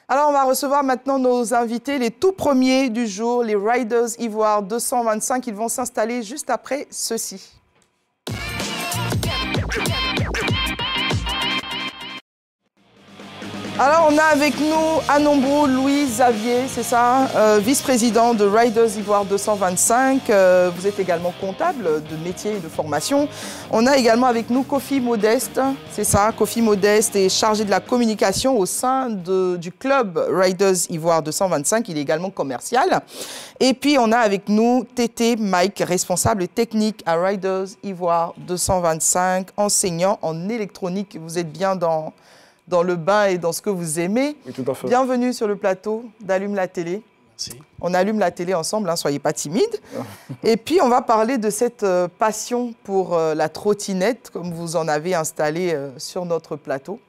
Alors, on va recevoir maintenant nos invités, les tout premiers du jour, les Riders Ivoire 225. Ils vont s'installer juste après ceci. Alors, on a avec nous à Nombrou Louis Xavier, c'est ça, vice-président de Riders Ivoire 225. Vous êtes également comptable de métier et de formation. On a également avec nous Kofi Modeste, c'est ça, Kofi Modeste est chargé de la communication au sein du club Riders Ivoire 225. Il est également commercial. Et puis, on a avec nous Tété Mike, responsable technique à Riders Ivoire 225, enseignant en électronique. Vous êtes bien dans le bain et dans ce que vous aimez. Oui, tout à fait. Bienvenue sur le plateau d'Allume la télé. Merci. On allume la télé ensemble, hein, soyez pas timides. Et puis, on va parler de cette passion pour la trottinette, comme vous en avez installé sur notre plateau.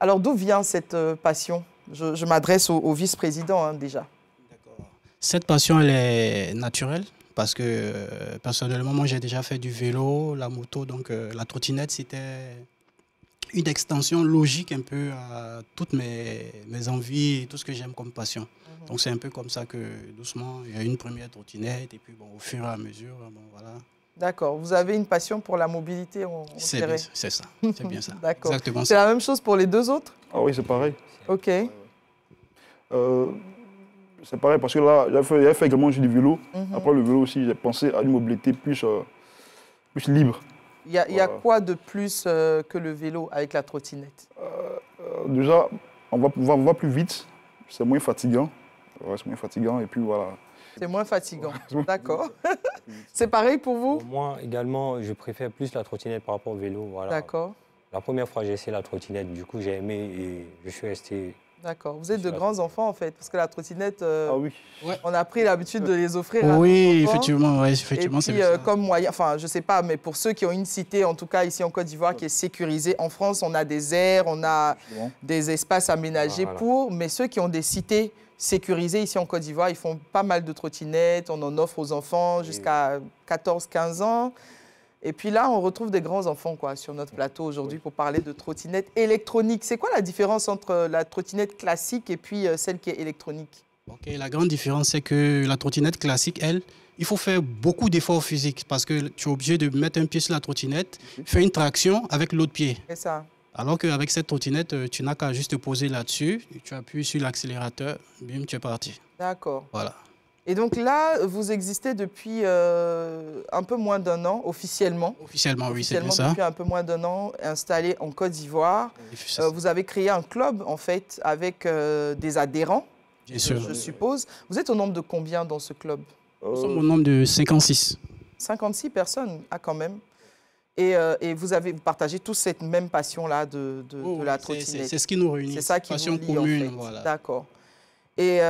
Alors, d'où vient cette passion? Je m'adresse au vice-président hein, déjà. D'accord. Cette passion, elle est naturelle parce que personnellement, moi, j'ai déjà fait du vélo, la moto, donc la trottinette, c'était une extension logique un peu à toutes mes envies et tout ce que j'aime comme passion. Donc c'est un peu comme ça que doucement, il y a une première trottinette et puis bon, au fur et à mesure, bon voilà. D'accord. Vous avez une passion pour la mobilité, on dirait. C'est ça, c'est bien ça. D'accord. Exactement. C'est la même chose pour les deux autres? Ah oui, c'est pareil. Ok. C'est pareil parce que là, j'avais fait également du vélo. Après le vélo aussi, j'ai pensé à une mobilité plus libre. Il y a quoi de plus que le vélo avec la trottinette? Déjà, on va plus vite, c'est moins fatigant. Ouais, c'est moins fatigant et puis voilà. C'est moins fatigant, d'accord. C'est pareil pour vous? Pour moi, également, je préfère plus la trottinette par rapport au vélo. Voilà. D'accord. La première fois, j'ai essayé la trottinette, du coup, j'ai aimé et je suis resté... D'accord. Vous êtes de grands enfants, en fait, parce que la trottinette, Ah oui. on a pris l'habitude de les offrir à Oui, nos enfants. effectivement, ouais, effectivement. Et puis, comme moyen, enfin, je ne sais pas, mais pour ceux qui ont une cité, en tout cas ici en Côte d'Ivoire, qui est sécurisée, en France, on a des aires, on a des espaces aménagés pour, mais ceux qui ont des cités sécurisées ici en Côte d'Ivoire, ils font pas mal de trottinettes, on en offre aux enfants jusqu'à 14-15 ans. Et puis là, on retrouve des grands enfants quoi, sur notre plateau aujourd'hui pour parler de trottinette électronique. C'est quoi la différence entre la trottinette classique et puis celle qui est électronique? Okay, la grande différence, c'est que la trottinette classique, elle, il faut faire beaucoup d'efforts physiques parce que tu es obligé de mettre un pied sur la trottinette, faire une traction avec l'autre pied. C'est ça. Alors qu'avec cette trottinette, tu n'as qu'à juste te poser là-dessus, tu appuies sur l'accélérateur, bim, tu es parti. D'accord. Voilà. Et donc là, vous existez depuis un peu moins d'un an, officiellement. Officiellement, oui, c'est bien ça. Depuis un peu moins d'un an, installé en Côte d'Ivoire. Vous avez créé un club, en fait, avec des adhérents, bien sûr. Je suppose. Vous êtes au nombre de combien dans ce club? Nous sommes au nombre de 56. 56 personnes, ah, quand même. Et vous partagez tous cette même passion-là de la trottinette. C'est ce qui nous réunit. C'est ça qui passion vous lie, commune, en fait. voilà. D'accord. Et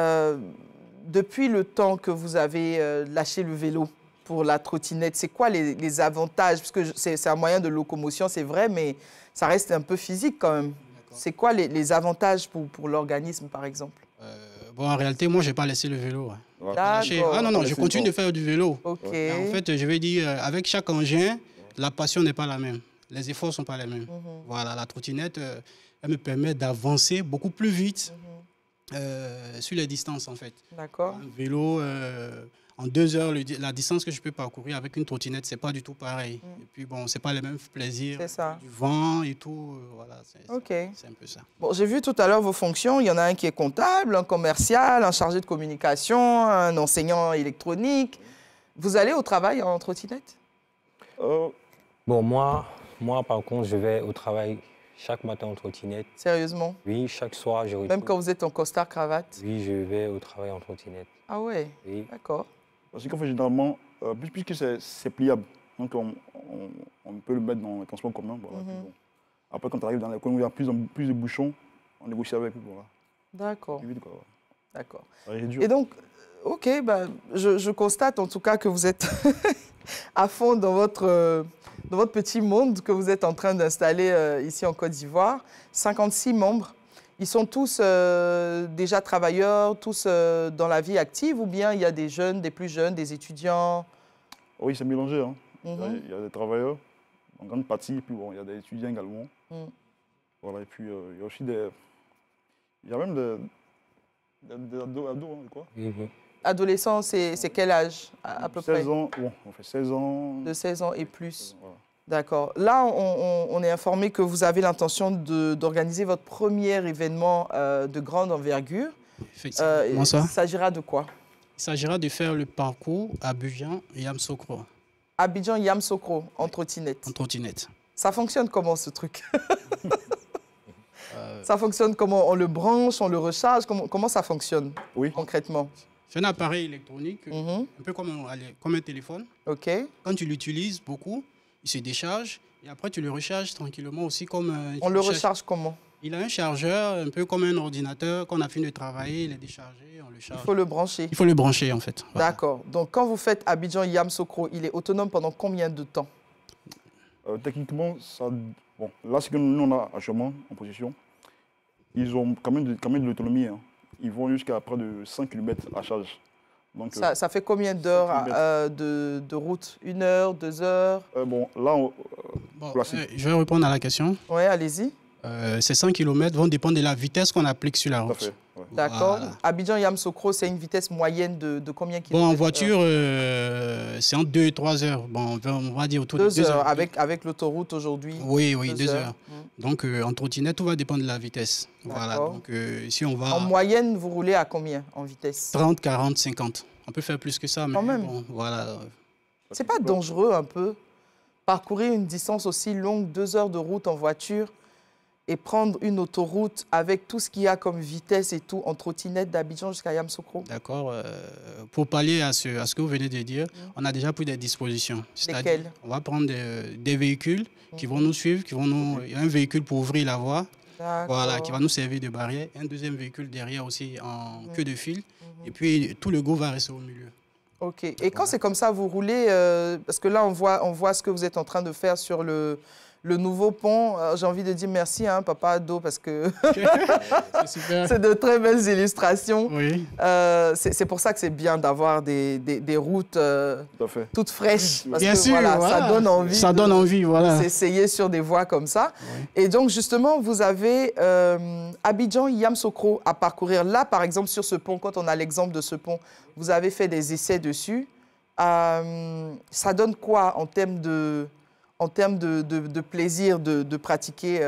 depuis le temps que vous avez lâché le vélo pour la trottinette, c'est quoi les avantages? Parce que c'est un moyen de locomotion, c'est vrai, mais ça reste un peu physique quand même. C'est quoi les avantages pour l'organisme, par exemple? Bon, en réalité, moi, je n'ai pas laissé le vélo. Ah non, non, je continue de faire du vélo. Ok. Et en fait, je vais dire, avec chaque engin, la passion n'est pas la même. Les efforts ne sont pas les mêmes. Voilà, la trottinette, elle me permet d'avancer beaucoup plus vite sur les distances, en fait. D'accord. Un vélo, en 2 heures, la distance que je peux parcourir avec une trottinette, ce n'est pas du tout pareil. Et puis, bon, ce n'est pas les mêmes plaisirs. C'est ça. Du vent et tout. Voilà, c'est un peu ça. Bon, j'ai vu tout à l'heure vos fonctions. Il y en a un qui est comptable, un commercial, un chargé de communication, un enseignant électronique. Vous allez au travail en trottinette? Bon, moi, par contre, je vais au travail chaque matin en trottinette. Sérieusement? Oui, chaque soir, je retourne. Même quand vous êtes en costard cravate? Oui, je vais au travail en trottinette. Ah ouais? Oui. D'accord. Parce qu'en fait, généralement, puisque c'est pliable, donc on peut le mettre dans les transports communs. Voilà, bon. Après, quand tu arrives dans les coins où il y a plus de bouchons, on négocie avec. Voilà. D'accord. D'accord. Et donc, ok, bah, je constate en tout cas que vous êtes à fond dans votre petit monde que vous êtes en train d'installer ici en Côte d'Ivoire. 56 membres. Ils sont tous déjà travailleurs, tous dans la vie active, ou bien il y a des jeunes, des plus jeunes, des étudiants? Oui, c'est mélangé. Hein. Il y a des travailleurs, en grande partie, et puis bon, il y a des étudiants également. Voilà, et puis il y a aussi il y a même Des ados, hein, quoi. Oui, oui. Adolescent, c'est quel âge à peu 16 près? ans, bon, on fait 16 ans. De 16 ans et plus. Voilà. D'accord. Là, on est informé que vous avez l'intention d'organiser votre premier événement de grande envergure. Effectivement, ça. Il s'agira de quoi? Il s'agira de faire le parcours Abidjan et Yamoussoukro Abidjan Yamoussoukro en trottinette. en trottinette. Ça fonctionne comment ce truc? Ça fonctionne comment? On le branche, on le recharge? Comment ça fonctionne Oui. concrètement? C'est un appareil électronique, Mhm. un peu comme un téléphone. OK. Quand tu l'utilises beaucoup, il se décharge et après tu le recharges tranquillement aussi comme... On le recharge comment? Il a un chargeur, un peu comme un ordinateur. Quand on a fini de travailler, il est déchargé, on le Il charge. faut le brancher. Il faut le brancher en fait. Voilà. D'accord. Donc quand vous faites Abidjan Yamoussoukro, il est autonome pendant combien de temps? Techniquement, ça, bon, là, ce que nous on a actuellement en position, ils ont quand même de l'autonomie. Hein. Ils vont jusqu'à près de 5 km à charge. Donc, Ça fait combien d'heures 5 kilomètres. de route? 1 heure, 2 heures? bon, là, Bon, classique. je vais répondre à la question. Oui, allez-y. Ces 100 km vont dépendre de la vitesse qu'on applique sur la tout à route. fait. Ouais. D'accord. Voilà. Abidjan Yamoussoukro, c'est une vitesse moyenne de combien de Bon, kilomètres? en voiture, c'est entre 2 et 3 heures. Bon, on va dire autour de 2 2 heures. heures. Avec l'autoroute aujourd'hui? Oui, 2 2 heures. Mm. Donc, en trottinette, tout va dépendre de la vitesse. Voilà. D'accord. Donc, si on va En moyenne, vous roulez à combien en vitesse? 30, 40, 50. On peut faire plus que ça, mais Quand même. bon, voilà. C'est pas dangereux un peu? Parcourir une distance aussi longue, 2 heures de route en voiture et prendre une autoroute avec tout ce qu'il y a comme vitesse et tout en trottinette d'Abidjan jusqu'à Yamoussoukro? D'accord. Pour pallier à ce que vous venez de dire, on a déjà pris des dispositions. C'est-à-dire, Lesquelles? on va prendre des véhicules qui vont nous suivre, il y a un véhicule pour ouvrir la voie, voilà, qui va nous servir de barrière, un deuxième véhicule derrière aussi en queue de fil, et puis tout le groupe va rester au milieu. OK. Et quand c'est comme ça, vous roulez, parce que là, on voit ce que vous êtes en train de faire sur le nouveau pont. J'ai envie de dire merci, hein, Papa Ado, parce que C'est super. c'est de très belles illustrations. Oui. C'est pour ça que c'est bien d'avoir des routes Tout à fait. toutes fraîches. Parce Bien que, sûr, voilà, voilà. ça donne envie. Ça donne envie, voilà. de s'essayer sur des voies comme ça. Oui. Et donc, justement, vous avez Abidjan Yamoussoukro à parcourir. Là, par exemple, sur ce pont, quand on a l'exemple de ce pont, vous avez fait des essais dessus. Ça donne quoi en termes de plaisir de pratiquer,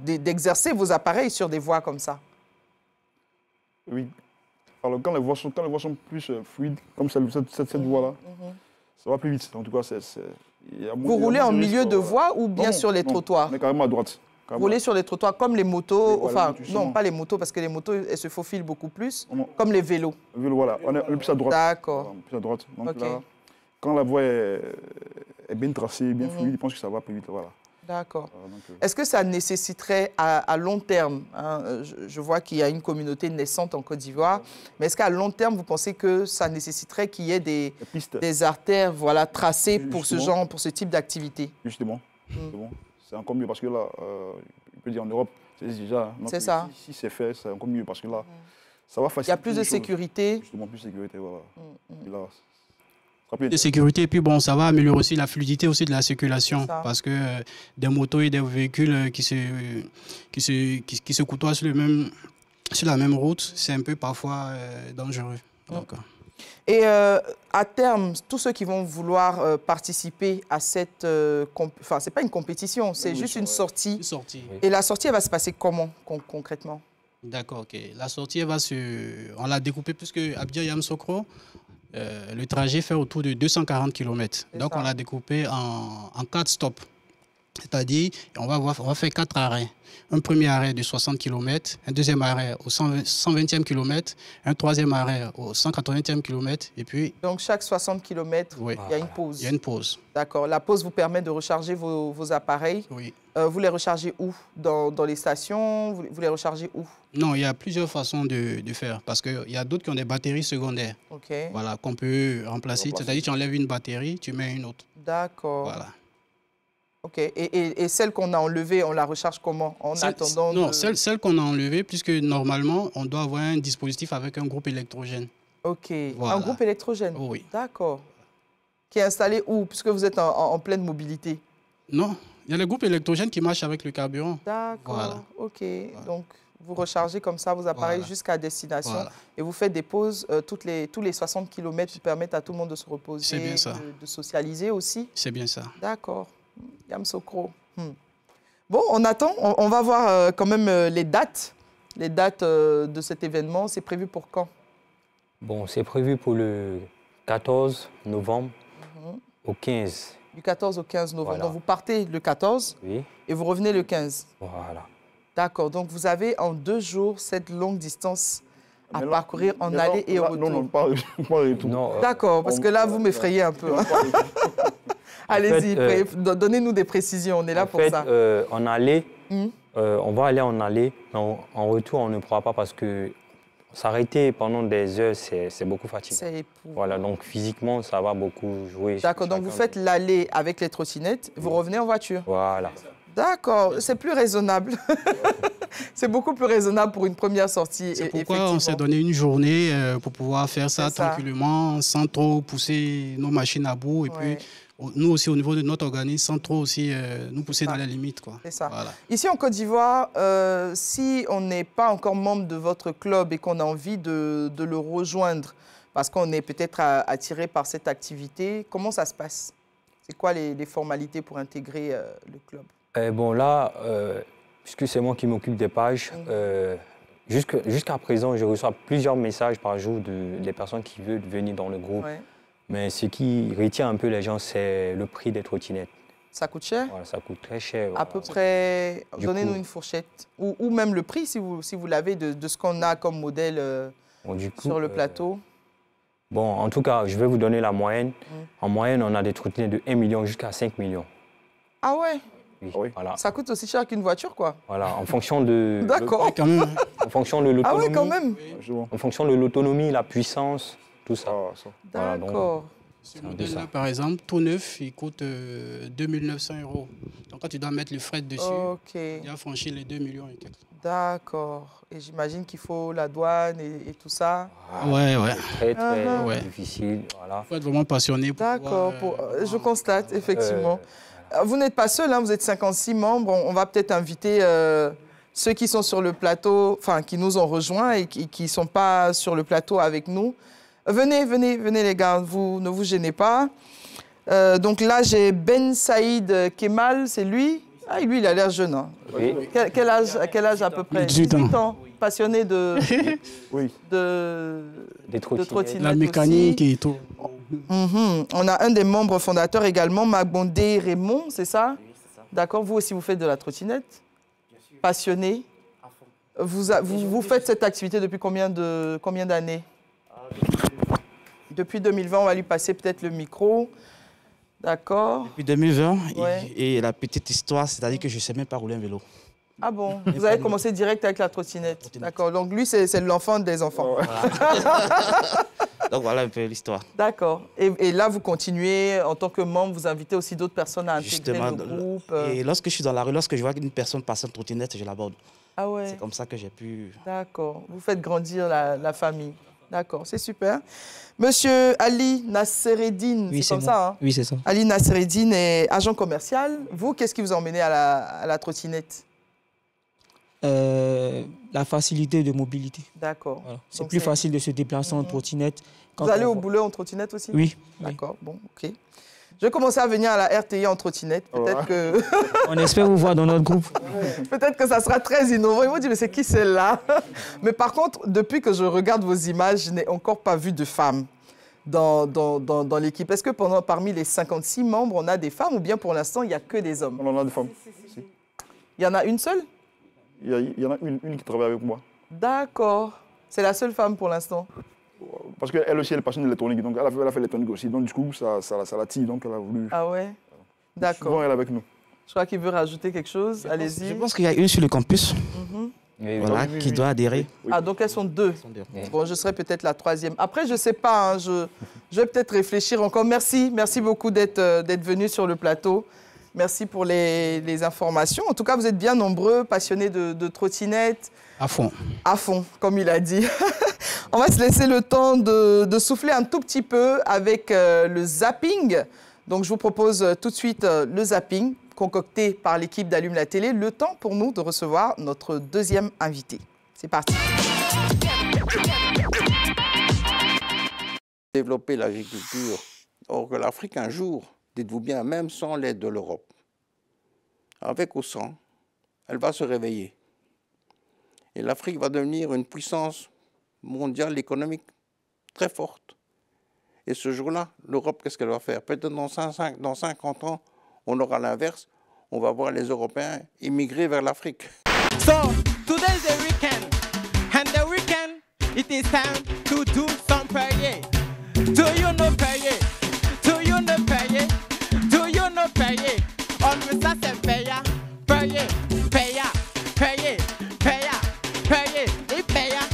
d'exercer vos appareils sur des voies comme ça? Oui. Alors, quand les voies sont plus fluides, comme cette voie-là, ça va plus vite. En tout cas, Vous roulez en milieu de voie ou bien sur les trottoirs? On est carrément à droite. Vous roulez sur les trottoirs comme les motos, Oui, voilà, enfin, justement. non, pas les motos, parce que les motos, elles se faufilent beaucoup plus, On- comme les vélos. Voilà, on est plus à droite. D'accord. Voilà, plus à droite. Donc Ok. là, quand la voie est bien tracée, bien fluide, je pense que ça va plus vite. Voilà. D'accord. Voilà, donc, Est-ce que ça nécessiterait à long terme, hein, je vois qu'il y a une communauté naissante en Côte d'Ivoire, mais est-ce qu'à long terme, vous pensez que ça nécessiterait qu'il y ait les pistes, des artères, voilà, tracées pour Justement. pour ce type d'activité? justement, c'est encore mieux parce que là, je peux dire en Europe, c'est déjà. Donc, C'est ça. Si c'est fait, c'est encore mieux parce que là, ça va Il y faciliter. a plus de les choses. sécurité. Justement, plus de sécurité, voilà. Et là, ça sera plus De intéressant. sécurité, et puis bon, ça va améliorer aussi la fluidité aussi de la circulation, C'est ça. parce que des motos et des véhicules qui se côtoient sur la même route, c'est un peu parfois dangereux. Donc, Et à terme, tous ceux qui vont vouloir participer à cette... Enfin, c'est pas une compétition, c'est juste une sortie. une sortie. Oui. Et la sortie, elle va se passer comment, concrètement? D'accord, ok. La sortie, on l'a découpée puisque Abidjan Yamoussoukro, le trajet fait autour de 240 km. C'est Donc, ça. on l'a découpé en 4 stops. C'est-à-dire, on va faire 4 arrêts. Un premier arrêt de 60 km, un deuxième arrêt au 120e km, un troisième arrêt au 180e km, et puis Donc, chaque 60 km, oui, il y a une pause. il y a une pause. D'accord. La pause vous permet de recharger vos appareils. Oui. Vous les rechargez où? Dans les stations? Vous les rechargez où? Non, il y a plusieurs façons de faire, parce qu'il y a d'autres qui ont des batteries secondaires, OK. voilà, qu'on peut remplacer. C'est-à-dire, tu enlèves une batterie, tu mets une autre. D'accord. Voilà. OK. Et celle qu'on a enlevée, on la recharge comment? En attendant Non, de... celle qu'on a enlevée, puisque normalement, on doit avoir un dispositif avec un groupe électrogène. OK. Voilà. Un groupe électrogène? Oh oui. D'accord. Qui est installé où? Puisque vous êtes en pleine mobilité. Non, il y a le groupe électrogène qui marche avec le carburant. D'accord. Voilà. OK. Donc, Vous rechargez comme ça vos appareils Voilà. jusqu'à destination. Voilà. Et vous faites des pauses tous les 60 km pour permettre à tout le monde de se reposer, C'est bien ça. de socialiser aussi. C'est bien ça. D'accord. Yam Sokro. Bon, on attend. On va voir quand même les dates. Les dates de cet événement. C'est prévu pour quand? Bon, c'est prévu pour le 14 novembre au 15. Du 14 au 15 novembre. Voilà. Donc vous partez le 14 Oui, et vous revenez le 15. voilà. D'accord. Donc vous avez en 2 jours cette longue distance à Mais là- parcourir en mais là- aller et là- retour. Non, pas retour. Non, D'accord, parce que là, vous m'effrayez un peu. Hein. Allez-y, fait, donnez-nous des précisions, on est là en pour fait, ça. en aller, Mhm. on va aller en aller. En retour, on ne pourra pas parce que s'arrêter pendant des heures, c'est beaucoup fatigant. C'est épouvantable. Voilà, donc physiquement, ça va beaucoup jouer. D'accord, donc vous faites l'aller avec les trottinettes, vous revenez en voiture. Voilà. D'accord, c'est plus raisonnable. C'est beaucoup plus raisonnable pour une première sortie. C'est pourquoi on s'est donné une journée pour pouvoir faire ça C'est ça. tranquillement, sans trop pousser nos machines à bout. Et Ouais. puis, nous aussi, au niveau de notre organisme, sans trop aussi nous pousser ça. dans les limites. Quoi. C'est ça. Voilà. Ici en Côte d'Ivoire, si on n'est pas encore membre de votre club et qu'on a envie de le rejoindre, parce qu'on est peut-être attiré par cette activité, comment ça se passe? C'est quoi les formalités pour intégrer le club? Bon, là, puisque c'est moi qui m'occupe des pages, jusqu'à présent, je reçois plusieurs messages par jour des personnes qui veulent venir dans le groupe. Ouais. Mais ce qui retient un peu les gens, c'est le prix des trottinettes. Ça coûte cher? Voilà, ça coûte très cher. À peu près, Du donnez-nous coup- une fourchette. Ou même le prix, si vous l'avez, de ce qu'on a comme modèle Bon, du coup, sur le plateau. Bon, en tout cas, je vais vous donner la moyenne. En moyenne, on a des trottinettes de 1 million jusqu'à 5 millions. Ah ouais, Oui, Ah oui. voilà. ça coûte aussi cher qu'une voiture, quoi. Voilà, en fonction de... D'accord. Quand même, En fonction de Ah l'autonomie. ouais, quand même. Je vois. En fonction de l'autonomie, la puissance, tout ça. Ah, ça. Voilà, donc- D'accord. ce modèle-là, par exemple, tout neuf, il coûte 2 900 €. Donc, quand tu dois mettre le fret dessus, Ok, il a franchi les 2 millions et quelques. d'accord. Et j'imagine qu'il faut la douane et tout ça. Ouais, ouais. Très, très Ouais. difficile. Voilà. Il faut être vraiment passionné pour D'accord, pouvoir, je constate, effectivement. Vous n'êtes pas seul, hein, vous êtes 56 membres. On va peut-être inviter ceux qui sont sur le plateau, enfin, qui nous ont rejoints et qui ne sont pas sur le plateau avec nous. Venez les gars, ne vous gênez pas. Donc là, j'ai Ben Saïd Kemal, c'est lui. Ah, lui, il a l'air jeune. Hein. Oui. Quel âge à peu près? 18 ans. Passionné Oui. Des trottinettes. trottinettes. la mécanique et tout. Mhm. On a un des membres fondateurs également, Magbondé Raymond, c'est ça? Oui, c'est ça. D'accord, vous aussi vous faites de la trottinette? Bien sûr. Passionné? À fond. Vous faites cette activité depuis combien d'années? Depuis 2020, on va lui passer peut-être le micro. D'accord. Depuis 2020, Ouais. et la petite histoire, c'est-à-dire que je ne sais même pas rouler un vélo. Ah bon, vous avez commencé direct avec la trottinette. D'accord, donc lui, c'est l'enfant des enfants. Donc voilà un peu l'histoire. D'accord. Et là, vous continuez en tant que membre, vous invitez aussi d'autres personnes à intégrer Justement, le groupe. Et lorsque je suis dans la rue, lorsque je vois qu'une personne passe en trottinette, je l'aborde. Ah ouais. C'est comme ça que j'ai pu... D'accord. Vous faites grandir la famille. D'accord, c'est super. Monsieur Ali Nassereddine, c'est comme ça, hein? Oui, c'est ça. Ali Nassereddine est agent commercial. Vous, qu'est-ce qui vous a emmené à la trottinette? La facilité de mobilité. D'accord. Voilà. C'est Donc plus facile de se déplacer en trottinette. Quand Vous allez on au va- boulot en trottinette aussi? Oui. oui. D'accord, bon, ok. Je vais commencer à venir à la RTI en trottinette. Peut-être que... On espère vous voir dans notre groupe. Peut-être que ça sera très innovant. Ils vont dire, mais c'est qui celle-là? Mais par contre, depuis que je regarde vos images, je n'ai encore pas vu de femmes dans l'équipe. Est-ce que parmi les 56 membres, on a des femmes ou bien pour l'instant, il n'y a que des hommes? On en a des femmes. Il y en a une seule? Il y en a une qui travaille avec moi. D'accord. C'est la seule femme pour l'instant? Parce qu'elle aussi, elle est passionnée d'électronique. Donc, elle a fait l'électronique aussi. Donc, du coup, ça l'attire. Donc, elle a voulu. Ah ouais? D'accord. Souvent, elle est avec nous. Je crois qu'il veut rajouter quelque chose. Je Allez-y. pense qu'il y a une sur le campus Oui, voilà, oui, qui oui. doit adhérer. Ah, donc elles sont deux. Bon, je serai peut-être la troisième. Après, je ne sais pas, hein, je vais peut-être réfléchir encore. Merci beaucoup d'être venu sur le plateau. Merci pour les informations. En tout cas, vous êtes bien nombreux, passionnés de trottinettes. À fond. À fond, comme il a dit. On va se laisser le temps de souffler un tout petit peu avec le zapping. Donc, je vous propose tout de suite le zapping concocté par l'équipe d'Allume la télé. Le temps pour nous de recevoir notre deuxième invité. C'est parti. Développer l'agriculture. Or que l'Afrique, un jour, dites-vous bien, même sans l'aide de l'Europe, avec ou sans, elle va se réveiller. Et l'Afrique va devenir une puissance mondiale économique très forte. Et ce jour-là, l'Europe, qu'est-ce qu'elle va faire? Peut-être dans 50 ans, on aura l'inverse. On va voir les Européens immigrer vers l'Afrique. So, today's the weekend. And the weekend, it is time to do some prayer. Do you know prayer? Do you know prayer? Do you know prayer? On veut ça, c'est payer. Payer, payer, payer, payer, payer. Et payer,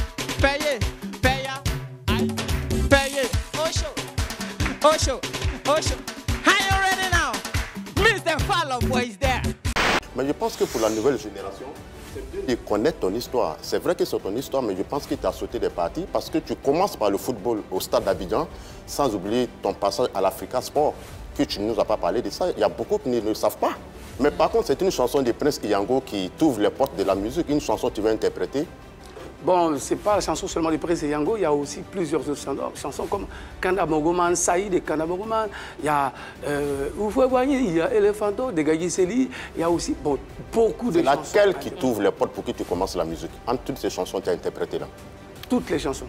payer, payer. Aïe, payer. Osho, Osho, Osho. Are you ready now? Mr. Follow Boy is there. Mais je pense que pour la nouvelle génération, c'est bien de connaître ton histoire. C'est vrai que c'est ton histoire, mais je pense que tu as sauté des parties parce que tu commences par le football au stade d'Abidjan, sans oublier ton passage à l'Africa Sport, que tu ne nous as pas parlé de ça. Il y a beaucoup qui ne le savent pas. Mais par contre, c'est une chanson de Prince Iyango qui t'ouvre les portes de la musique, une chanson que tu vas interpréter. Bon, c'est pas la chanson seulement de Prince Iyango, il y a aussi plusieurs autres chansons comme Kanda Mogoman, Saïd et Kanda Mogoman, il y a Oufouébouani, il y a Elephanto, Degagi Seli, il y a aussi beaucoup de chansons. C'est laquelle qui t'ouvre les portes pour que tu commences la musique? Entre toutes ces chansons que tu as interprétées là. Toutes les chansons.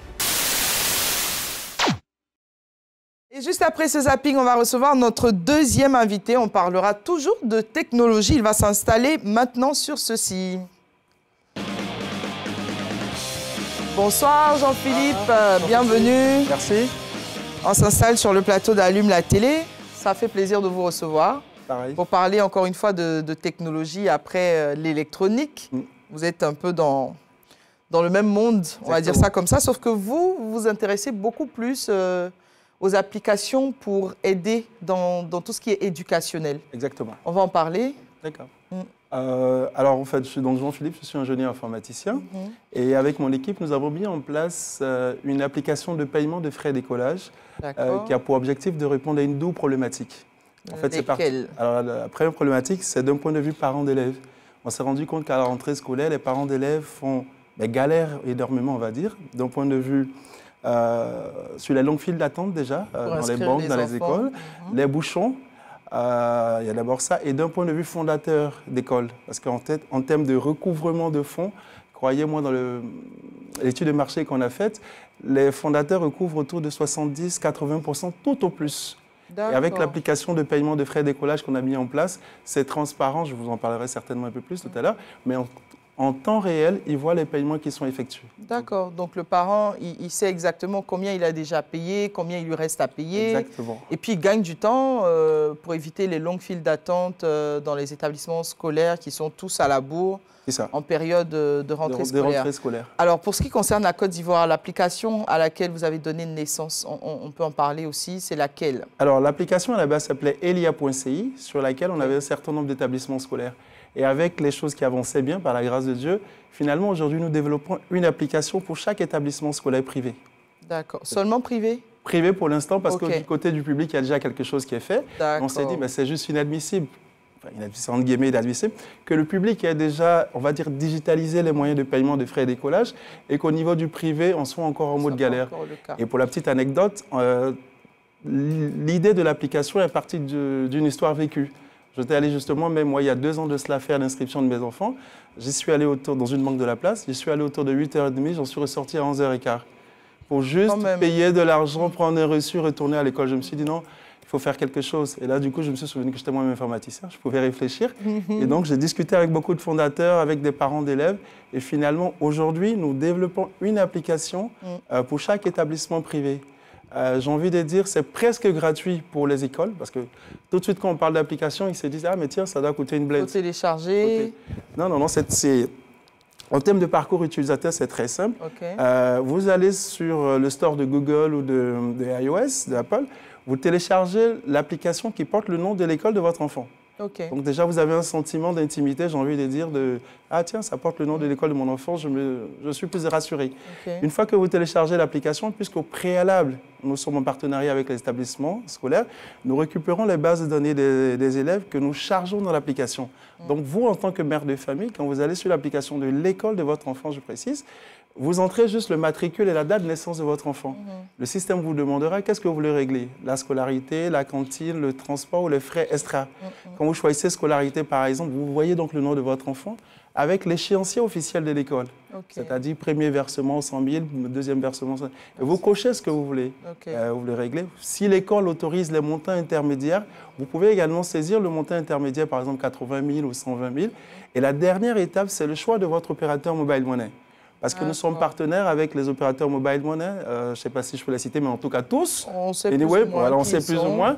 Et juste après ce zapping, on va recevoir notre deuxième invité. On parlera toujours de technologie. Il va s'installer maintenant sur ceci. Bonsoir Jean-Philippe, bienvenue. Merci. On s'installe sur le plateau d'Allume la télé. Ça fait plaisir de vous recevoir. Pareil. Pour parler encore une fois de technologie après l'électronique. Vous êtes un peu dans le même monde, on va dire ça comme ça, sauf que vous vous intéressez beaucoup plus aux applications pour aider dans tout ce qui est éducationnel. Exactement. On va en parler. D'accord. Alors en fait, je suis donc Jean-Philippe, je suis ingénieur informaticien. Et avec mon équipe, nous avons mis en place une application de paiement de frais d'écolage qui a pour objectif de répondre à une double problématique. En fait, c'est parti. Alors la première problématique, c'est d'un point de vue parents d'élèves. On s'est rendu compte qu'à la rentrée scolaire, les parents d'élèves galèrent énormément, on va dire, d'un point de vue sur les longues files d'attente déjà, dans les banques, dans les écoles, les bouchons. Il y a d'abord ça, et d'un point de vue fondateur d'école, parce qu'en termes de recouvrement de fonds, croyez-moi, dans l'étude de marché qu'on a faite, les fondateurs recouvrent autour de 70-80% tout au plus. Et avec l'application de paiement de frais d'écolage qu'on a mis en place, c'est transparent, je vous en parlerai certainement un peu plus tout à l'heure, mais en temps réel, il voit les paiements qui sont effectués. D'accord. Donc le parent, il sait exactement combien il a déjà payé, combien il lui reste à payer. Exactement. Et puis il gagne du temps pour éviter les longues files d'attente dans les établissements scolaires qui sont tous à la bourre en période de rentrée scolaire. Alors pour ce qui concerne la Côte d'Ivoire, l'application à laquelle vous avez donné naissance, on peut en parler aussi, c'est laquelle? Alors l'application à la base s'appelait Elia.ci, sur laquelle on avait un certain nombre d'établissements scolaires. Et avec les choses qui avançaient bien, par la grâce de Dieu, finalement, aujourd'hui, nous développons une application pour chaque établissement scolaire privé. D'accord. Seulement privé? Privé pour l'instant, parce que du côté du public, il y a déjà quelque chose qui est fait. On s'est dit, c'est juste inadmissible, entre guillemets inadmissible, que le public ait déjà, on va dire, digitalisé les moyens de paiement de frais d'écolage et qu'au niveau du privé, on soit encore en mode galère. Et pour la petite anecdote, l'idée de l'application est partie d'une histoire vécue. J'étais allé justement, même moi, il y a 2 ans de cela, faire l'inscription de mes enfants. J'y suis allé dans une banque de la place. J'y suis allé autour de 8h30. J'en suis ressorti à 11h15. Pour juste payer de l'argent, prendre un reçu, retourner à l'école. Je me suis dit non, il faut faire quelque chose. Et là, du coup, je me suis souvenu que j'étais moi-même informaticien. Je pouvais réfléchir. Et donc, j'ai discuté avec beaucoup de fondateurs, avec des parents d'élèves. Et finalement, aujourd'hui, nous développons une application pour chaque établissement privé. J'ai envie de dire, c'est presque gratuit pour les écoles, parce que tout de suite, quand on parle d'application, ils se disent « Ah, mais tiens, ça doit coûter une blinde. » Il faut télécharger. Non, en termes de parcours utilisateur, c'est très simple. Vous allez sur le store de Google ou de iOS, d'Apple, vous téléchargez l'application qui porte le nom de l'école de votre enfant. Okay. Donc déjà, vous avez un sentiment d'intimité, j'ai envie de dire, ah tiens, ça porte le nom de l'école de mon enfant, je suis plus rassuré. Okay. Une fois que vous téléchargez l'application, puisqu'au préalable, nous sommes en partenariat avec les établissements scolaires, nous récupérons les bases de données des élèves que nous chargeons dans l'application. Donc vous, en tant que mère de famille, quand vous allez sur l'application de l'école de votre enfant, je précise, vous entrez juste le matricule et la date de naissance de votre enfant. Le système vous demandera qu'est-ce que vous voulez régler. La scolarité, la cantine, le transport ou les frais extra. Quand vous choisissez scolarité, par exemple, vous voyez donc le nom de votre enfant avec l'échéancier officiel de l'école. C'est-à-dire premier versement 100 000, deuxième versement 100 000. Et vous cochez ce que vous voulez. Vous voulez régler. Si l'école autorise les montants intermédiaires, vous pouvez également saisir le montant intermédiaire, par exemple 80 000 ou 120 000. Et la dernière étape, c'est le choix de votre opérateur mobile money. Parce que nous sommes partenaires avec les opérateurs mobile money, je ne sais pas si je peux les citer, mais en tout cas tous. On sait plus ou moins. On sait plus ou moins.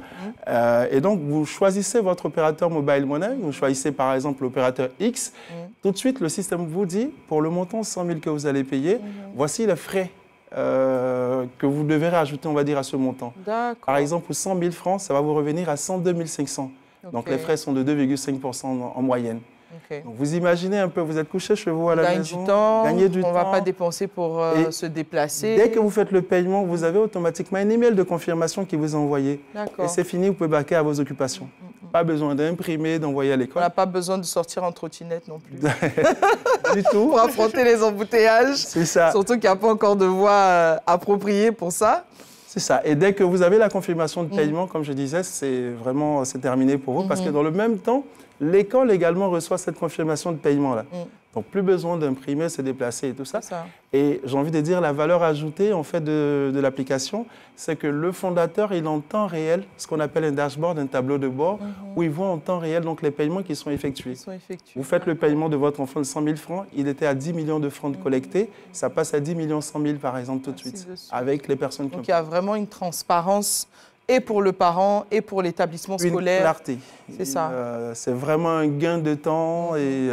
Et donc, vous choisissez votre opérateur mobile money, vous choisissez par exemple l'opérateur X. Tout de suite, le système vous dit, pour le montant 100 000 que vous allez payer, voici les frais que vous devez rajouter, on va dire, à ce montant. Par exemple, pour 100 000 francs, ça va vous revenir à 102 500. Donc, les frais sont de 2,5% en moyenne. Donc, vous imaginez un peu, vous êtes couché chez vous à la maison, gagnez du temps, on ne va pas dépenser pour se déplacer. Dès que vous faites le paiement, vous avez automatiquement un email de confirmation qui vous est envoyé. Et c'est fini, vous pouvez baquer à vos occupations. Pas besoin d'imprimer, d'envoyer à l'école. On n'a pas besoin de sortir en trottinette non plus. Du tout. Pour affronter les embouteillages. C'est ça. Surtout qu'il n'y a pas encore de voie appropriée pour ça. C'est ça. Et dès que vous avez la confirmation de paiement, comme je disais, c'est terminé pour vous. Parce que dans le même temps, l'école également reçoit cette confirmation de paiement-là. Donc, plus besoin d'imprimer, se déplacer et tout ça. Et j'ai envie de dire, la valeur ajoutée en fait, de l'application, c'est que le fondateur, il en temps réel, ce qu'on appelle un dashboard, un tableau de bord, où il voit en temps réel donc, les paiements qui sont effectués. Vous faites le paiement de votre enfant de 100 000 francs, il était à 10 millions de francs collectés, ça passe à 10 millions 100 000 par exemple tout de suite, avec les personnes qui ont... Donc, il y a vraiment une transparence et pour le parent et pour l'établissement scolaire. Une clarté. C'est ça. C'est vraiment un gain de temps. Et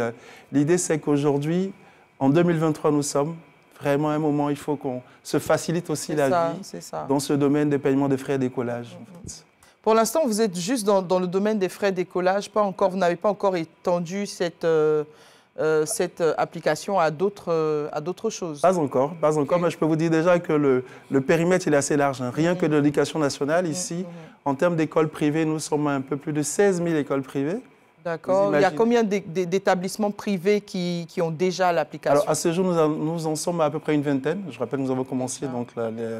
l'idée, c'est qu'aujourd'hui, en 2023, nous sommes vraiment à un moment où il faut qu'on se facilite aussi la vie dans ce domaine des paiements des frais d'écolage. En fait. Pour l'instant, vous êtes juste dans le domaine des frais d'écolage. Vous n'avez pas encore étendu cette application à d'autres choses. Pas encore, mais je peux vous dire déjà que le périmètre il est assez large. Hein. Rien que de l'éducation nationale, ici, en termes d'écoles privées, nous sommes à un peu plus de 16 000 écoles privées. D'accord. Il y a combien d'établissements privés qui ont déjà l'application? Alors, à ce jour, nous en sommes à peu près une vingtaine. Je rappelle, nous avons commencé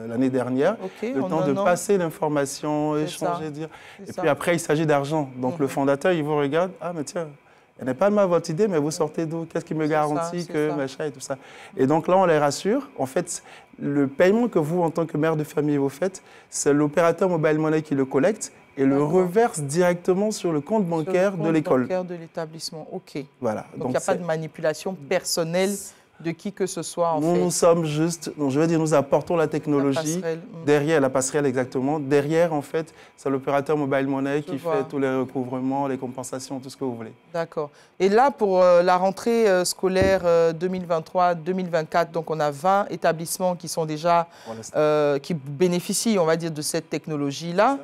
l'année dernière. Le temps de passer l'information, échanger, dire. Et puis après, il s'agit d'argent. Donc, le fondateur, il vous regarde. Ah, mais tiens, elle n'est pas de ma votre idée, mais vous sortez d'où? Qu'est-ce qui me garantit que machin et tout ça? Et donc là, on les rassure. En fait, le paiement que vous, en tant que mère de famille, vous faites, c'est l'opérateur mobile money qui le collecte et le reverse directement sur le compte bancaire de l'école. Le compte bancaire de l'établissement, OK. Voilà. Donc il n'y a pas de manipulation personnelle de qui que ce soit, en fait. Nous sommes juste, je veux dire, nous apportons la technologie. Derrière, la passerelle, exactement. Derrière, en fait, c'est l'opérateur mobile money qui fait tous les recouvrements, les compensations, tout ce que vous voulez. D'accord. Et là, pour la rentrée scolaire 2023-2024, donc on a 20 établissements qui sont déjà, qui bénéficient, on va dire, de cette technologie-là.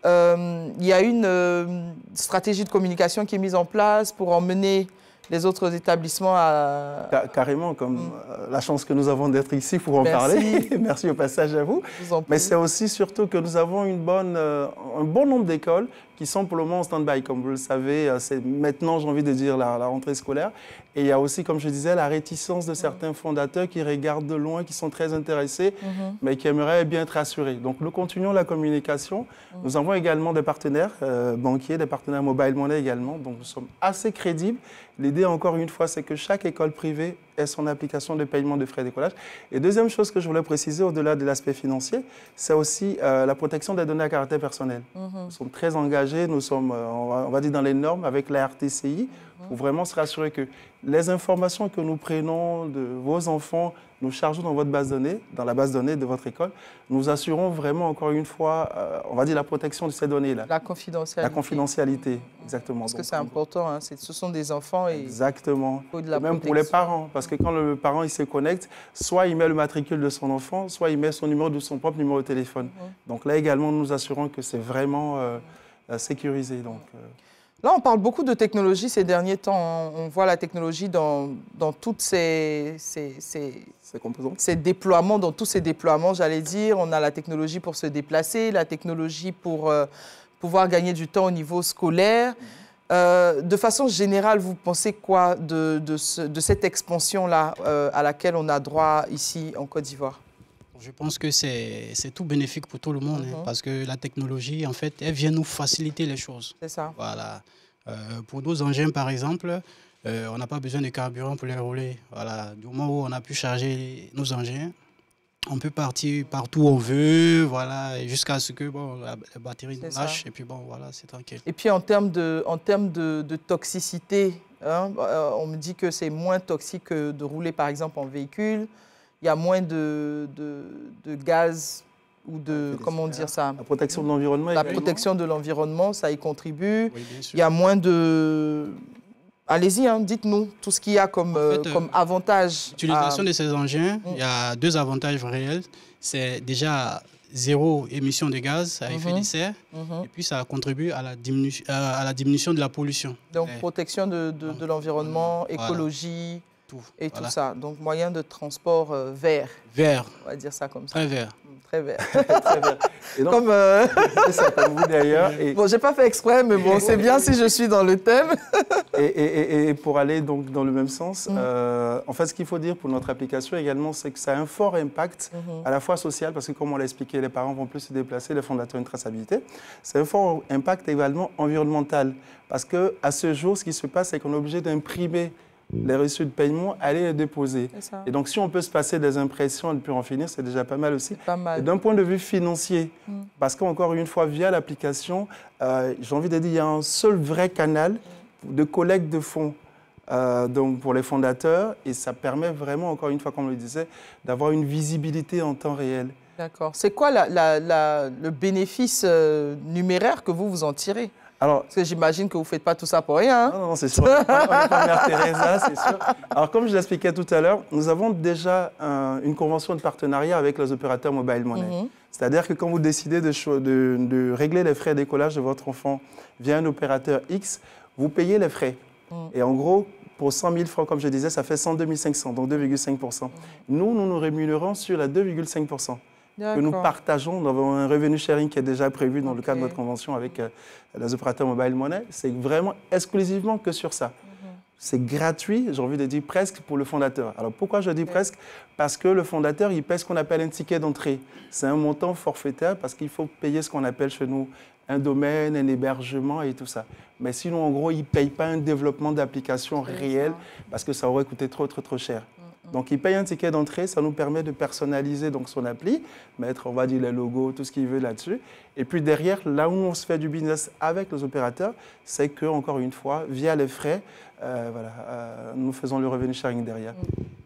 Il y a une stratégie de communication qui est mise en place pour emmener les autres établissements à... Carrément, comme la chance que nous avons d'être ici pour en parler. Merci au passage à vous. Mais c'est aussi surtout que nous avons un bon nombre d'écoles qui sont pour le moment en stand-by. Comme vous le savez, c'est maintenant, j'ai envie de dire, la rentrée scolaire. Et il y a aussi, comme je disais, la réticence de certains fondateurs qui regardent de loin, qui sont très intéressés, mais qui aimeraient bien être rassurés. Donc, nous continuons la communication. Nous avons également des partenaires banquiers, des partenaires mobile money également. Donc, nous sommes assez crédibles. L'idée, encore une fois, c'est que chaque école privée ait son application de paiement de frais d'écolage. Et deuxième chose que je voulais préciser, au-delà de l'aspect financier, c'est aussi la protection des données à caractère personnel. Nous sommes très engagés, nous sommes, on va dire, dans les normes avec la RTCI, pour vraiment se rassurer que les informations que nous prenons de vos enfants, nous chargeons dans votre base de données, dans la base de données de votre école, nous assurons vraiment, encore une fois, on va dire la protection de ces données-là. La confidentialité. La confidentialité, exactement. Parce que c'est important, hein, ce sont des enfants et... Exactement. Il faut de la même pour les parents, parce que quand le parent il se connecte, soit il met le matricule de son enfant, soit il met son son propre numéro de téléphone. Donc là également, nous assurons que c'est vraiment sécurisé. Donc, Là, on parle beaucoup de technologie ces derniers temps. On voit la technologie dans toutes ces déploiements, dans tous ces déploiements, j'allais dire. On a la technologie pour se déplacer, la technologie pour pouvoir gagner du temps au niveau scolaire. De façon générale, vous pensez quoi de cette expansion-là à laquelle on a droit ici en Côte d'Ivoire? Je pense que c'est tout bénéfique pour tout le monde, parce que la technologie, en fait, elle vient nous faciliter les choses. C'est ça. Voilà. Pour nos engins, par exemple, on n'a pas besoin de carburant pour les rouler. Voilà. Du moment où on a pu charger nos engins, on peut partir partout où on veut, voilà, jusqu'à ce que la batterie nous lâche, et puis voilà, c'est tranquille. Et puis en termes de toxicité, hein, on me dit que c'est moins toxique que de rouler par exemple en véhicule. Il y a moins de gaz ou de, comment dire ça? La protection de l'environnement. La protection de l'environnement, ça y contribue. Oui, bien sûr. Il y a moins de... Allez-y, hein, dites-nous tout ce qu'il y a comme, comme avantage. L'utilisation de ces engins, il y a deux avantages réels. C'est déjà zéro émission de gaz à effet de serre, et puis ça contribue à la diminution de la pollution. Donc protection de l'environnement, écologie, tout tout ça. Donc moyen de transport vert. Vert. On va dire ça comme ça. Très vert. Très vert. Très vert. Et donc, comme c'est ça, comme vous d'ailleurs. Bon, j'ai pas fait exprès, mais bon, c'est bien si je suis dans le thème. et pour aller donc dans le même sens, en fait, ce qu'il faut dire pour notre application également, c'est que ça a un fort impact à la fois social, parce que comme on l'a expliqué, les parents vont plus se déplacer, les fondateurs une traçabilité. C'est un fort impact également environnemental, parce qu'à ce jour, ce qui se passe, c'est qu'on est obligé d'imprimer les reçus de paiement, aller les déposer. Et donc, si on peut se passer des impressions et ne plus en finir, c'est déjà pas mal aussi. D'un point de vue financier, parce qu'encore une fois, via l'application, j'ai envie de dire, il y a un seul vrai canal de collecte de fonds donc pour les fondateurs, et ça permet vraiment, encore une fois, comme on le disait, d'avoir une visibilité en temps réel. D'accord. C'est quoi le bénéfice numéraire que vous en tirez? Alors, parce que j'imagine que vous ne faites pas tout ça pour rien. Hein? Non, c'est sûr. On n'est pas Mère Teresa, c'est sûr. Alors, comme je l'expliquais tout à l'heure, nous avons déjà une convention de partenariat avec les opérateurs mobile money. C'est-à-dire que quand vous décidez de régler les frais d'écolage de votre enfant via un opérateur X, vous payez les frais. Et en gros, pour 100 000 francs, comme je disais, ça fait 102 500, donc 2,5%. Nous nous rémunérons sur la 2,5%. Que nous partageons. Nous avons un revenu sharing qui est déjà prévu dans le cadre de notre convention avec les opérateurs mobile money. C'est vraiment exclusivement que sur ça. C'est gratuit, j'ai envie de dire presque pour le fondateur. Alors pourquoi je dis presque? Parce que le fondateur, il paie ce qu'on appelle un ticket d'entrée. C'est un montant forfaitaire parce qu'il faut payer ce qu'on appelle chez nous un domaine, un hébergement et tout ça. Mais sinon, en gros, il ne paye pas un développement d'application réel parce que ça aurait coûté trop cher. Donc, il paye un ticket d'entrée, ça nous permet de personnaliser donc, son appli, mettre, on va dire, les logos, tout ce qu'il veut là-dessus. Et puis derrière, là où on se fait du business avec les opérateurs, c'est que, encore une fois, via les frais, nous faisons le revenu sharing derrière.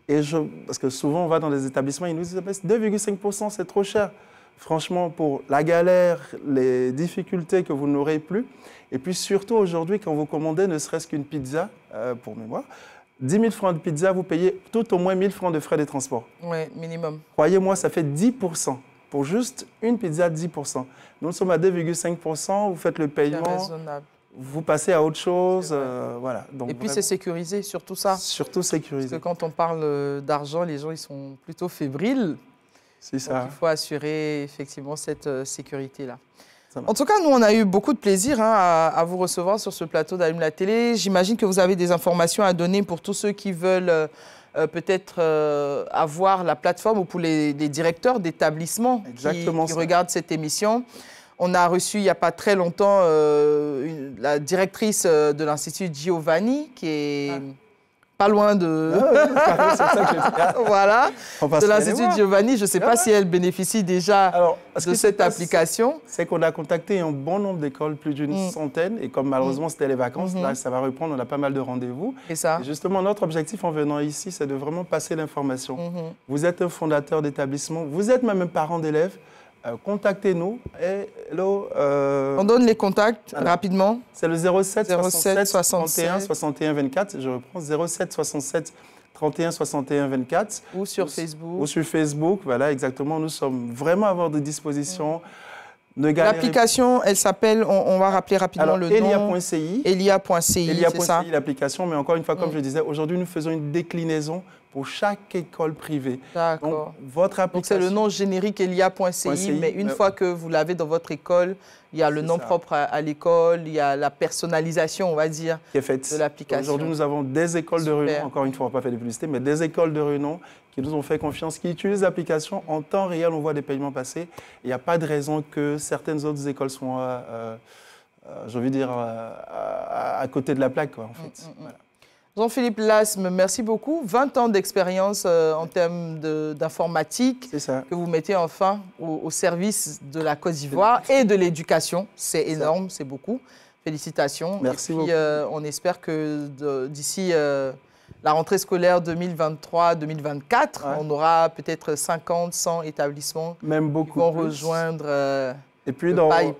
Et parce que souvent, on va dans des établissements, ils nous disent 2,5%, c'est trop cher. Franchement, pour la galère, les difficultés que vous n'aurez plus. Et puis surtout, aujourd'hui, quand vous commandez ne serait-ce qu'une pizza, pour mémoire, 10 000 francs de pizza, vous payez tout au moins 1 000 francs de frais de transport. Oui, minimum. Croyez-moi, ça fait 10%. Pour juste une pizza, 10%. Nous sommes à 2,5%, vous faites le paiement, raisonnable. Vous passez à autre chose. Voilà. Donc, et puis c'est sécurisé, surtout ça. Surtout sécurisé. Parce que quand on parle d'argent, les gens ils sont plutôt fébriles. C'est ça. Donc, il faut assurer effectivement cette sécurité-là. En tout cas, nous, on a eu beaucoup de plaisir à vous recevoir sur ce plateau d'Allume la télé. J'imagine que vous avez des informations à donner pour tous ceux qui veulent peut-être avoir la plateforme ou pour les directeurs d'établissements qui regardent cette émission. On a reçu il n'y a pas très longtemps la directrice de l'Institut Giovanni qui est... Pas loin de... voilà, de l'Institut Giovanni. Je ne sais pas si elle bénéficie déjà de cette application. C'est qu'on a contacté un bon nombre d'écoles, plus d'une centaine. Et comme malheureusement c'était les vacances, là ça va reprendre, on a pas mal de rendez-vous. Et justement, notre objectif en venant ici, c'est de vraiment passer l'information. Vous êtes un fondateur d'établissement, vous êtes même un parent d'élèves. Contactez-nous. On donne les contacts rapidement. C'est le 07 67 61 61 24. Je reprends 07 67 31 61 24. Ou sur Facebook. Ou sur Facebook, voilà, exactement. Nous sommes vraiment à votre disposition. L'application, elle s'appelle, on va rappeler rapidement le nom. Elia.ci. Elia.ci, c'est ça. L'application, mais encore une fois, comme je disais, aujourd'hui, nous faisons une déclinaison pour chaque école privée. D'accord. Votre application... Donc, c'est le nom générique Elia.ci, mais une fois que vous l'avez dans votre école, il y a le nom propre à l'école, il y a la personnalisation, on va dire, de l'application. Aujourd'hui, nous avons des écoles de renom, encore une fois, on ne va pas faire de publicité, mais des écoles de renom qui nous ont fait confiance, qui utilisent l'application en temps réel, on voit des paiements passer. Il n'y a pas de raison que certaines autres écoles soient, j'ai envie de dire, à côté de la plaque, quoi, en fait. Voilà. Jean-Philippe Lasme, merci beaucoup. 20 ans d'expérience en termes d'informatique que vous mettez enfin au service de la Côte d'Ivoire et de l'éducation. C'est énorme, c'est beaucoup. Félicitations. Merci beaucoup. On espère que d'ici la rentrée scolaire 2023-2024, on aura peut-être 50, 100 établissements même beaucoup qui vont rejoindre et puis le pipe.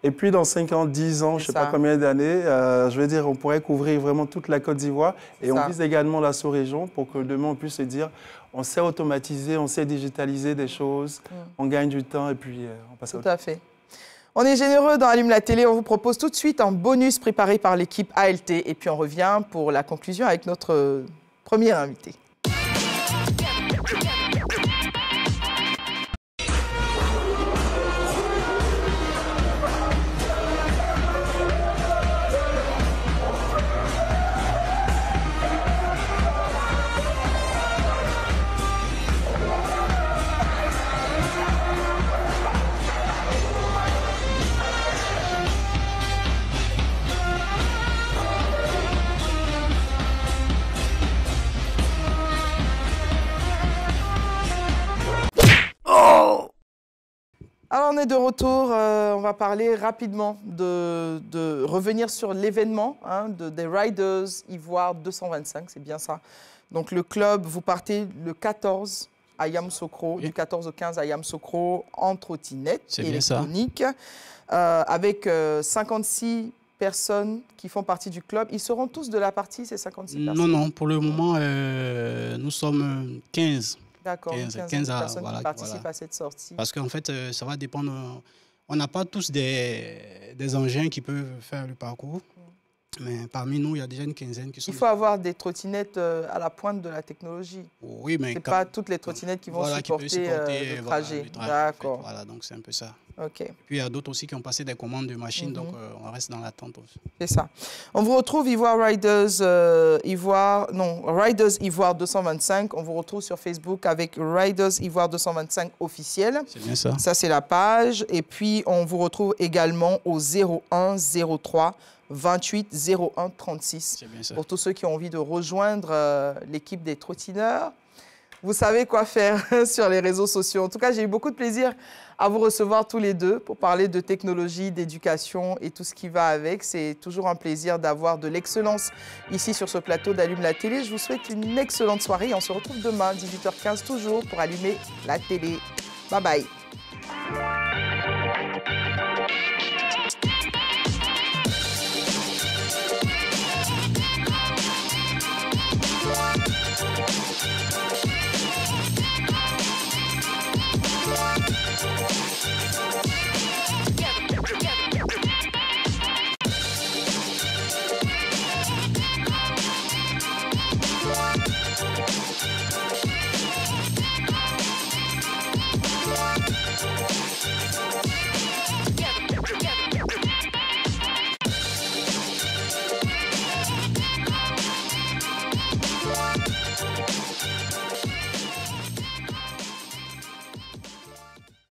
Et puis, dans 5 ans, 10 ans, je ne sais pas combien d'années, je veux dire, on pourrait couvrir vraiment toute la Côte d'Ivoire. Et on vise également la sous-région pour que demain, on puisse se dire, on sait automatiser, on sait digitaliser des choses, on gagne du temps et puis on passe à autre chose. Tout à fait. On est généreux dans Allume la télé. On vous propose tout de suite un bonus préparé par l'équipe ALT. Et puis, on revient pour la conclusion avec notre premier invité. Alors, on est de retour. On va parler rapidement de revenir sur l'événement des Riders Ivoire 225, c'est bien ça. Donc, le club, vous partez le 14 à Yamoussoukro, du 14 au 15 à Yamoussoukro, en trottinette électronique, avec 56 personnes qui font partie du club. Ils seront tous de la partie, ces 56 personnes? Non, pour le moment, nous sommes 15. D'accord, 15 personnes qui participent à cette sortie. Parce qu'en fait, ça va dépendre. On n'a pas tous des engins qui peuvent faire le parcours. Mais parmi nous, il y a déjà une quinzaine qui sont... Il faut avoir des trottinettes à la pointe de la technologie. Oui, mais... Ce n'est pas toutes les trottinettes qui vont supporter le trajet. D'accord. Voilà, donc c'est un peu ça. OK. Puis il y a d'autres aussi qui ont passé des commandes de machines, donc on reste dans l'attente aussi. C'est ça. On vous retrouve Riders Ivoire 225. On vous retrouve sur Facebook avec Riders Ivoire 225 officiel. C'est bien ça. Ça, c'est la page. Et puis, on vous retrouve également au 01 03 28 01 36. C'est bien ça. Pour tous ceux qui ont envie de rejoindre l'équipe des trottineurs. Vous savez quoi faire sur les réseaux sociaux. En tout cas, j'ai eu beaucoup de plaisir à vous recevoir tous les deux pour parler de technologie, d'éducation et tout ce qui va avec. C'est toujours un plaisir d'avoir de l'excellence ici sur ce plateau d'Allume la télé. Je vous souhaite une excellente soirée et on se retrouve demain, 18h15 toujours, pour allumer la télé. Bye bye.